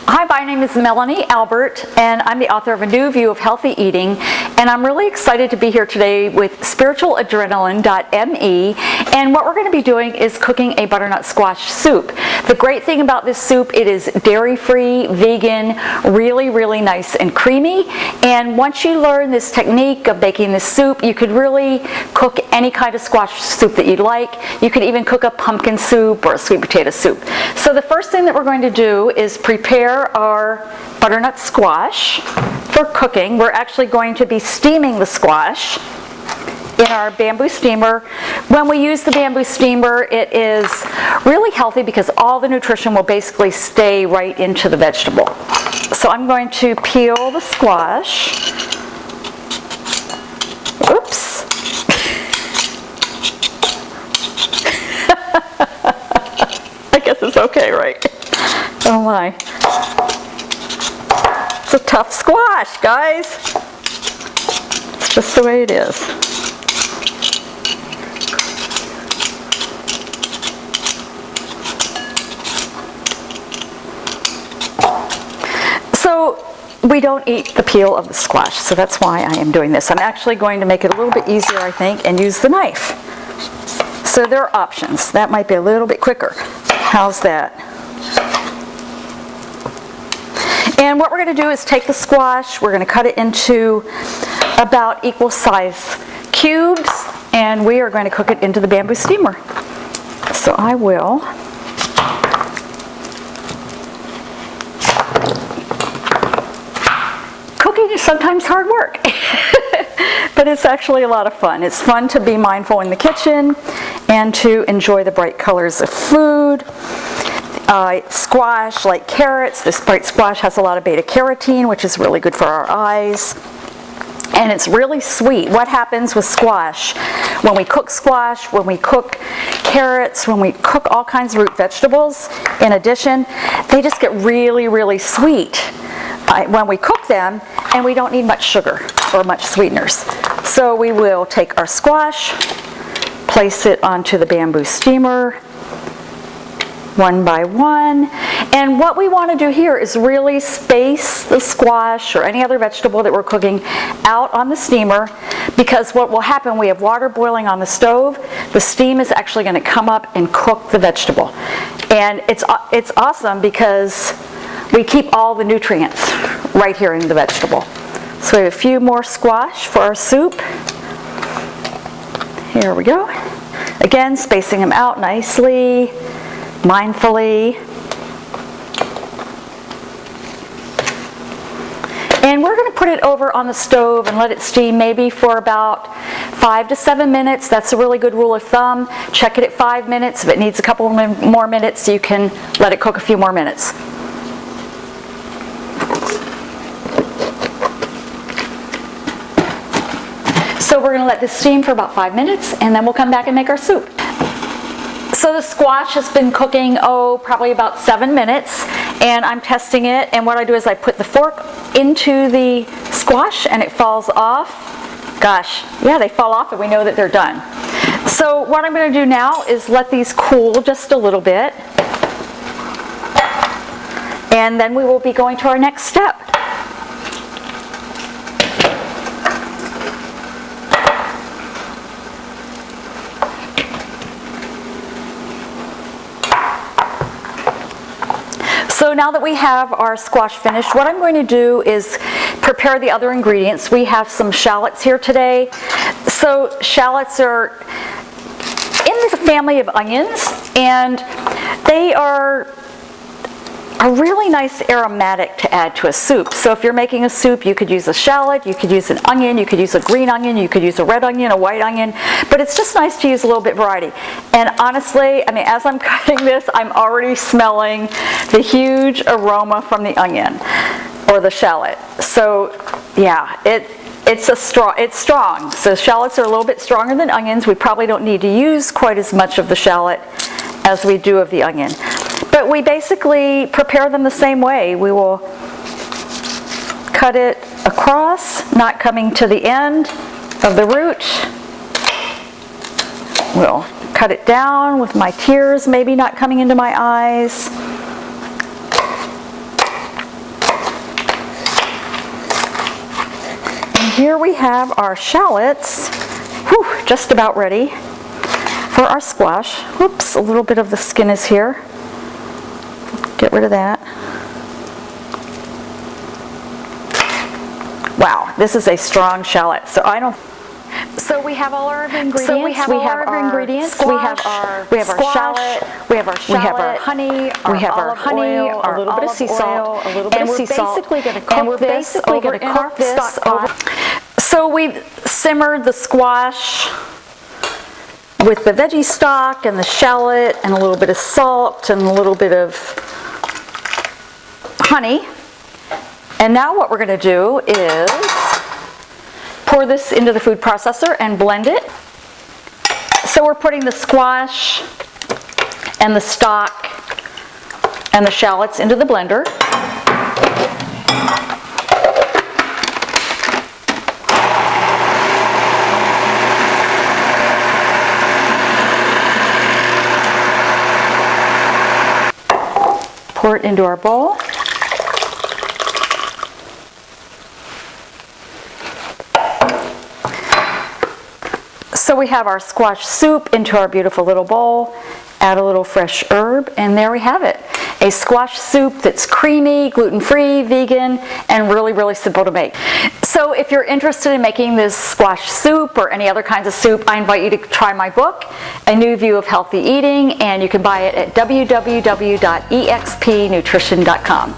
Hi, my name is Melanie Albert, and I'm the author of A New View of Healthy Eating, and I'm really excited to be here today with spiritualadrenaline.me, and what we're going to be doing is cooking a butternut squash soup. The great thing about this soup, it is dairy-free, vegan, really nice and creamy, and once you learn this technique of making this soup, you could really cook any kind of squash soup that you'd like. You could even cook a pumpkin soup or a sweet potato soup. So the first thing that we're going to do is prepare our butternut squash for cooking. We're actually going to be steaming the squash in our bamboo steamer. When we use the bamboo steamer, it is really healthy because all the nutrition will basically stay right into the vegetable. So I'm going to peel the squash. Oops. I guess it's okay, right? Oh my. It's a tough squash, guys. It's just the way it is. So we don't eat the peel of the squash, so that's why I am doing this. I'm actually going to make it a little bit easier, I think, and use the knife. So there are options. That might be a little bit quicker. How's that? And what we're going to do is take the squash, we're going to cut it into about equal size cubes, and we are going to cook it into the bamboo steamer. So I will. Cooking is sometimes hard work, but it's actually a lot of fun. It's fun to be mindful in the kitchen and to enjoy the bright colors of food. Squash, like carrots, this bright squash has a lot of beta carotene, which is really good for our eyes. And it's really sweet. What happens with squash? When we cook squash, when we cook carrots, when we cook all kinds of root vegetables, in addition, they just get really sweet when we cook them, and we don't need much sugar or much sweeteners. So we will take our squash, place it onto the bamboo steamer, one by one, and what we want to do here is really space the squash or any other vegetable that we're cooking out on the steamer, because what will happen, we have water boiling on the stove, the steam is actually going to come up and cook the vegetable, and it's awesome because we keep all the nutrients right here in the vegetable. So we have a few more squash for our soup. Here we go. Again, spacing them out nicely, mindfully. And we're going to put it over on the stove and let it steam maybe for about 5 to 7 minutes. That's a really good rule of thumb. Check it at 5 minutes. If it needs a couple more minutes, you can let it cook a few more minutes. So we're going to let this steam for about 5 minutes, and then we'll come back and make our soup. So the squash has been cooking, probably about 7 minutes, and I'm testing it, and what I do is I put the fork into the squash and it falls off. Gosh, yeah, they fall off and we know that they're done. So what I'm going to do now is let these cool just a little bit, and then we will be going to our next step. So now that we have our squash finished, what I'm going to do is prepare the other ingredients. We have some shallots here today. So shallots are in the family of onions, and they are a really nice aromatic to add to a soup. So if you're making a soup, you could use a shallot, you could use an onion, you could use a green onion, you could use a red onion, a white onion, but it's just nice to use a little bit of variety. And honestly, I mean, as I'm cutting this, I'm already smelling the huge aroma from the onion or the shallot. So yeah, it's strong. So shallots are a little bit stronger than onions. We probably don't need to use quite as much of the shallot as we do of the onion. But we basically prepare them the same way. We will cut it across, not coming to the end of the root. We'll cut it down with my tears maybe not coming into my eyes. here we have our shallots, just about ready for our squash. Whoops, a little bit of the skin is here. Get rid of that. Wow, this is a strong shallot. So we have all our ingredients. So we have our ingredients. Squash, we have our shallot. We have our honey. We have our honey, a little bit of sea salt, a little bit of sea salt. Basically going to cook this over. So we've simmered the squash with the veggie stock and the shallot and a little bit of salt and a little bit of honey. And now what we're going to do is pour this into the food processor and blend it. So we're putting the squash and the stock and the shallots into the blender. Pour it into our bowl. So we have our squash soup into our beautiful little bowl, add a little fresh herb, and there we have it. A squash soup that's creamy, gluten-free, vegan, and really, really simple to make. So if you're interested in making this squash soup or any other kinds of soup, I invite you to try my book, A New View of Healthy Eating, and you can buy it at www.expnutrition.com.